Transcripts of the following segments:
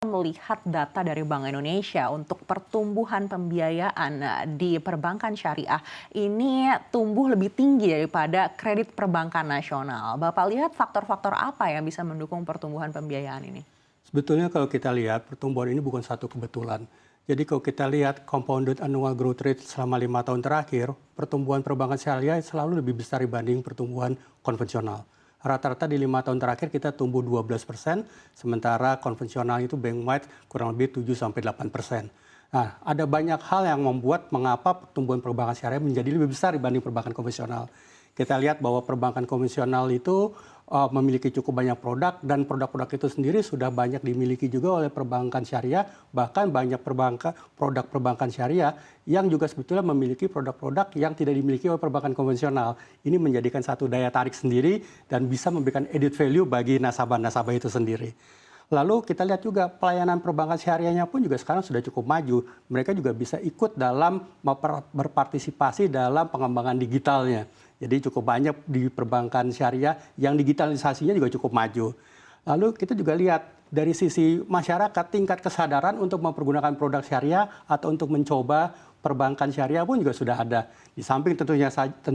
Melihat data dari Bank Indonesia untuk pertumbuhan pembiayaan di perbankan syariah ini tumbuh lebih tinggi daripada kredit perbankan nasional. Bapak lihat faktor-faktor apa yang bisa mendukung pertumbuhan pembiayaan ini? Sebetulnya kalau kita lihat pertumbuhan ini bukan satu kebetulan. Jadi kalau kita lihat compounded annual growth rate selama 5 tahun terakhir, pertumbuhan perbankan syariah selalu lebih besar dibanding pertumbuhan konvensional. Rata-rata di 5 tahun terakhir kita tumbuh 12%, sementara konvensional itu bank-wide kurang lebih 7-8%. Nah, ada banyak hal yang membuat mengapa pertumbuhan perbankan syariah menjadi lebih besar dibanding perbankan konvensional. Kita lihat bahwa perbankan konvensional itu memiliki cukup banyak produk dan produk-produk itu sendiri sudah banyak dimiliki juga oleh perbankan syariah, bahkan banyak produk perbankan syariah yang juga sebetulnya memiliki produk-produk yang tidak dimiliki oleh perbankan konvensional. Ini menjadikan satu daya tarik sendiri dan bisa memberikan added value bagi nasabah-nasabah itu sendiri. Lalu kita lihat juga pelayanan perbankan syariahnya pun juga sekarang sudah cukup maju. Mereka juga bisa ikut dalam berpartisipasi dalam pengembangan digitalnya. Jadi cukup banyak di perbankan syariah yang digitalisasinya juga cukup maju. Lalu kita juga lihat dari sisi masyarakat tingkat kesadaran untuk mempergunakan produk syariah atau untuk mencoba perbankan syariah pun juga sudah ada. Di samping tentu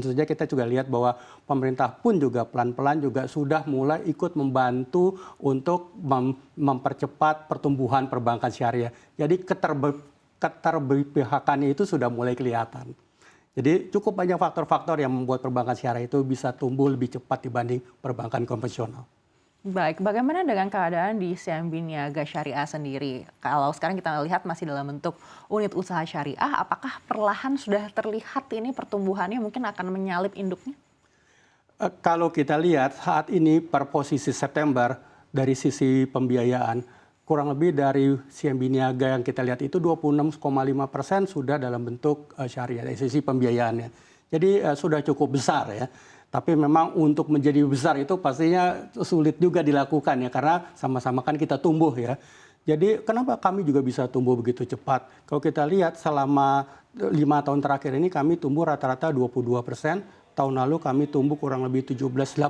saja kita juga lihat bahwa pemerintah pun juga pelan-pelan juga sudah mulai ikut membantu untuk mempercepat pertumbuhan perbankan syariah. Jadi keterberpihakannya itu sudah mulai kelihatan. Jadi cukup banyak faktor-faktor yang membuat perbankan syariah itu bisa tumbuh lebih cepat dibanding perbankan konvensional. Baik, bagaimana dengan keadaan di CIMB Niaga Syariah sendiri? Kalau sekarang kita lihat masih dalam bentuk unit usaha syariah, apakah perlahan sudah terlihat ini pertumbuhannya mungkin akan menyalip induknya? Kalau kita lihat saat ini per posisi September dari sisi pembiayaan, kurang lebih dari CIMB Niaga yang kita lihat itu 26,5% sudah dalam bentuk syariah dari sisi pembiayaannya. Jadi sudah cukup besar ya. Tapi memang untuk menjadi besar itu pastinya sulit juga dilakukan ya, karena sama-sama kan kita tumbuh ya. Jadi kenapa kami juga bisa tumbuh begitu cepat? Kalau kita lihat selama 5 tahun terakhir ini kami tumbuh rata-rata 22%. Tahun lalu kami tumbuh kurang lebih 17-18%.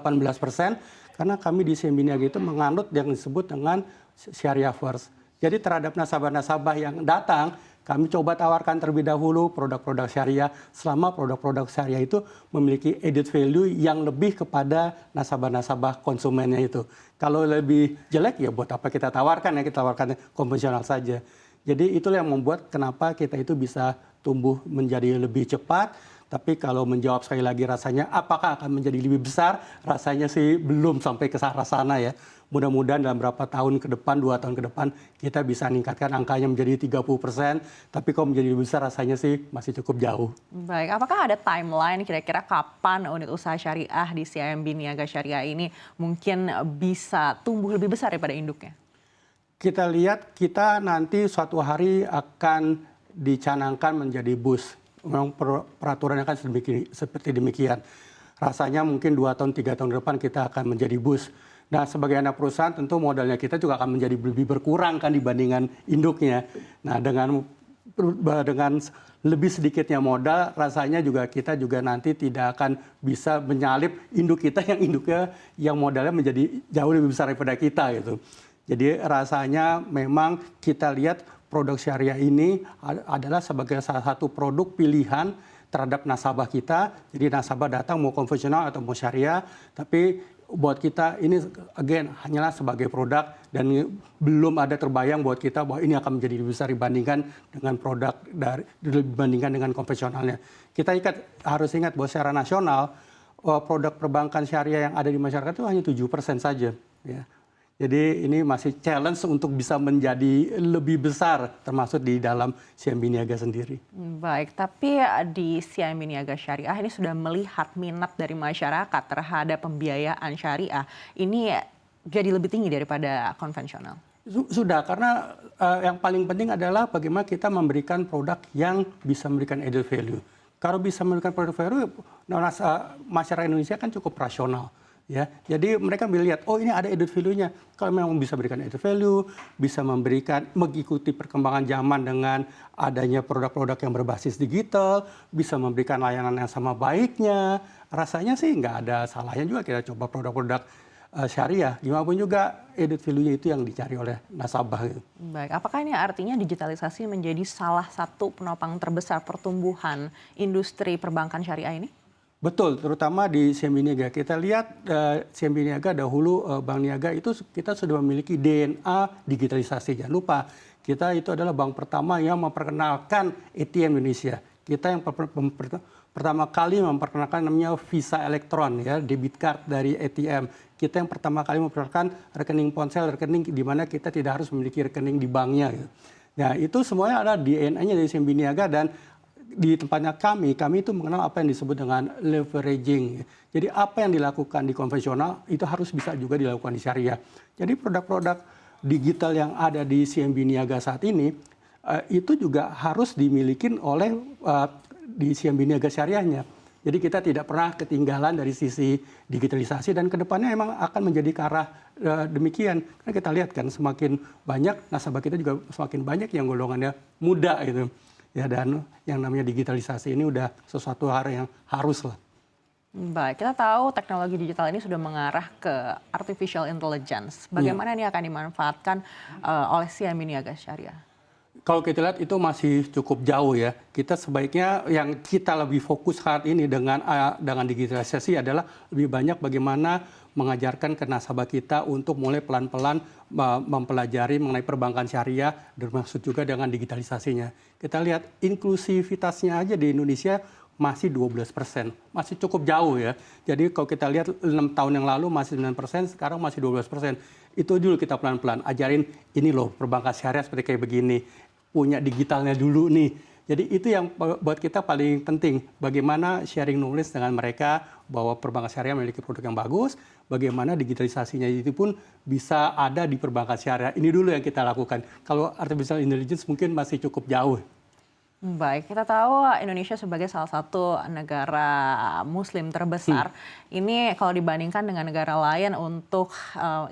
Karena kami di CIMB Niaga itu menganut yang disebut dengan Syariah First. Jadi terhadap nasabah-nasabah yang datang, kami coba tawarkan terlebih dahulu produk-produk syariah selama produk-produk syariah itu memiliki added value yang lebih kepada nasabah-nasabah konsumennya itu. Kalau lebih jelek ya buat apa kita tawarkan ya, kita tawarkan konvensional saja. Jadi itulah yang membuat kenapa kita itu bisa tumbuh menjadi lebih cepat. Tapi kalau menjawab sekali lagi rasanya apakah akan menjadi lebih besar, rasanya sih belum sampai ke arah sana ya. Mudah-mudahan dalam berapa tahun ke depan, 2 tahun ke depan, kita bisa meningkatkan angkanya menjadi 30%. Tapi kalau menjadi lebih besar rasanya sih masih cukup jauh. Baik, apakah ada timeline kira-kira kapan unit usaha syariah di CIMB Niaga Syariah ini mungkin bisa tumbuh lebih besar daripada induknya? Kita lihat kita nanti suatu hari akan dicanangkan menjadi BUS. Memang peraturannya kan seperti demikian. Rasanya mungkin 2 tahun, 3 tahun ke depan kita akan menjadi BUS. Nah, sebagai anak perusahaan tentu modalnya kita juga akan menjadi lebih berkurang kan dibandingkan induknya. Nah, dengan lebih sedikitnya modal, rasanya juga kita juga nanti tidak akan bisa menyalip induk kita yang induknya yang modalnya menjadi jauh lebih besar daripada kita gitu. Jadi rasanya memang kita lihat produk syariah ini adalah sebagai salah satu produk pilihan terhadap nasabah kita. Jadi nasabah datang mau konvensional atau mau syariah, tapi buat kita ini again hanyalah sebagai produk dan belum ada terbayang buat kita bahwa ini akan menjadi lebih besar dibandingkan dengan produk dibandingkan dengan konvensionalnya. Kita harus ingat bahwa secara nasional produk perbankan syariah yang ada di masyarakat itu hanya 7% saja ya. Jadi ini masih challenge untuk bisa menjadi lebih besar termasuk di dalam CIMB Niaga sendiri. Baik, tapi di CIMB Niaga Syariah ini sudah melihat minat dari masyarakat terhadap pembiayaan syariah ini jadi lebih tinggi daripada konvensional. Sudah, karena yang paling penting adalah bagaimana kita memberikan produk yang bisa memberikan added value. Kalau bisa memberikan produk value, masyarakat Indonesia kan cukup rasional. Ya, jadi mereka melihat, oh ini ada added value-nya. Kalau memang bisa berikan added value, bisa mengikuti perkembangan zaman dengan adanya produk-produk yang berbasis digital, bisa memberikan layanan yang sama baiknya. Rasanya sih nggak ada salahnya juga kita coba produk-produk syariah, gimana pun juga added value-nya itu yang dicari oleh nasabah. Gitu. Baik, apakah ini artinya digitalisasi menjadi salah satu penopang terbesar pertumbuhan industri perbankan syariah ini? Betul, terutama di CIMB Niaga. Kita lihat CIMB Niaga dahulu Bank Niaga itu kita sudah memiliki DNA digitalisasi. Jangan lupa, kita itu adalah bank pertama yang memperkenalkan ATM Indonesia. Kita yang pertama kali memperkenalkan namanya Visa Elektron, ya, debit card dari ATM. Kita yang pertama kali memperkenalkan rekening ponsel, rekening di mana kita tidak harus memiliki rekening di banknya. Gitu. Nah, itu semuanya ada DNA-nya dari CIMB Niaga dan di tempatnya kami itu mengenal apa yang disebut dengan leveraging. Jadi apa yang dilakukan di konvensional itu harus bisa juga dilakukan di syariah. Jadi produk-produk digital yang ada di CIMB Niaga saat ini itu juga harus dimiliki oleh di CIMB Niaga syariahnya. Jadi kita tidak pernah ketinggalan dari sisi digitalisasi dan kedepannya emang akan menjadi ke arah demikian. Karena kita lihat kan semakin banyak nasabah kita juga semakin banyak yang golongannya muda gitu. Ya, dan yang namanya digitalisasi ini udah sesuatu hal yang harus lah. Baik, kita tahu teknologi digital ini sudah mengarah ke artificial intelligence. Bagaimana ini akan dimanfaatkan oleh CIMB Niaga Syariah? Kalau kita lihat itu masih cukup jauh ya. Kita sebaiknya yang kita lebih fokus saat ini dengan digitalisasi adalah lebih banyak bagaimana mengajarkan ke nasabah kita untuk mulai pelan-pelan mempelajari mengenai perbankan syariah, termasuk juga dengan digitalisasinya. Kita lihat inklusivitasnya aja di Indonesia masih 12%, masih cukup jauh ya. Jadi kalau kita lihat 6 tahun yang lalu masih 9%, sekarang masih 12%. Itu dulu kita pelan-pelan ajarin ini loh perbankan syariah seperti kayak begini, punya digitalnya dulu nih. Jadi itu yang buat kita paling penting, bagaimana sharing knowledge dengan mereka bahwa perbankan syariah memiliki produk yang bagus, bagaimana digitalisasinya itu pun bisa ada di perbankan syariah. Ini dulu yang kita lakukan. Kalau artificial intelligence mungkin masih cukup jauh. Baik, kita tahu Indonesia sebagai salah satu negara muslim terbesar. Ini kalau dibandingkan dengan negara lain untuk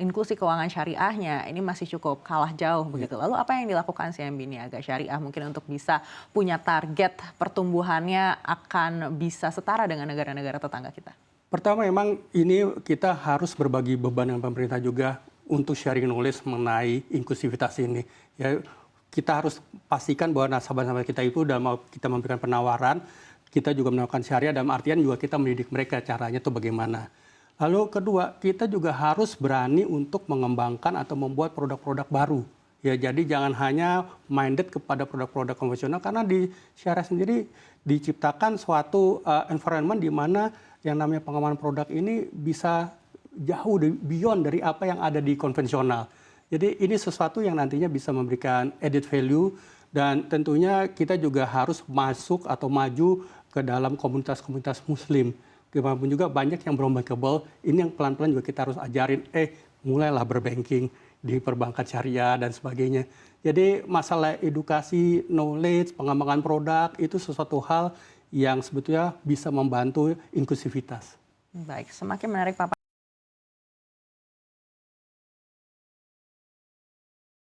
inklusi keuangan syariahnya, ini masih cukup kalah jauh begitu. Lalu apa yang dilakukan CIMB Niaga Syariah mungkin untuk bisa punya target pertumbuhannya akan bisa setara dengan negara-negara tetangga kita? Pertama memang ini kita harus berbagi beban dengan pemerintah juga untuk sharing knowledge mengenai inklusivitas ini. Ya, kita harus pastikan bahwa nasabah-nasabah kita itu udah mau kita memberikan penawaran, kita juga menawarkan syariah dalam artian juga kita mendidik mereka caranya itu bagaimana. Lalu kedua, kita juga harus berani untuk mengembangkan atau membuat produk-produk baru. Ya, jadi jangan hanya minded kepada produk-produk konvensional karena di syariah sendiri diciptakan suatu environment di mana yang namanya pengembangan produk ini bisa jauh beyond dari apa yang ada di konvensional. Jadi ini sesuatu yang nantinya bisa memberikan added value dan tentunya kita juga harus masuk atau maju ke dalam komunitas-komunitas muslim. Bagaimanapun juga banyak yang belum bankable, ini yang pelan-pelan juga kita harus ajarin, mulailah berbanking di perbankan syariah dan sebagainya. Jadi masalah edukasi, knowledge, pengembangan produk itu sesuatu hal yang sebetulnya bisa membantu inklusivitas. Baik, semakin menarik Pak.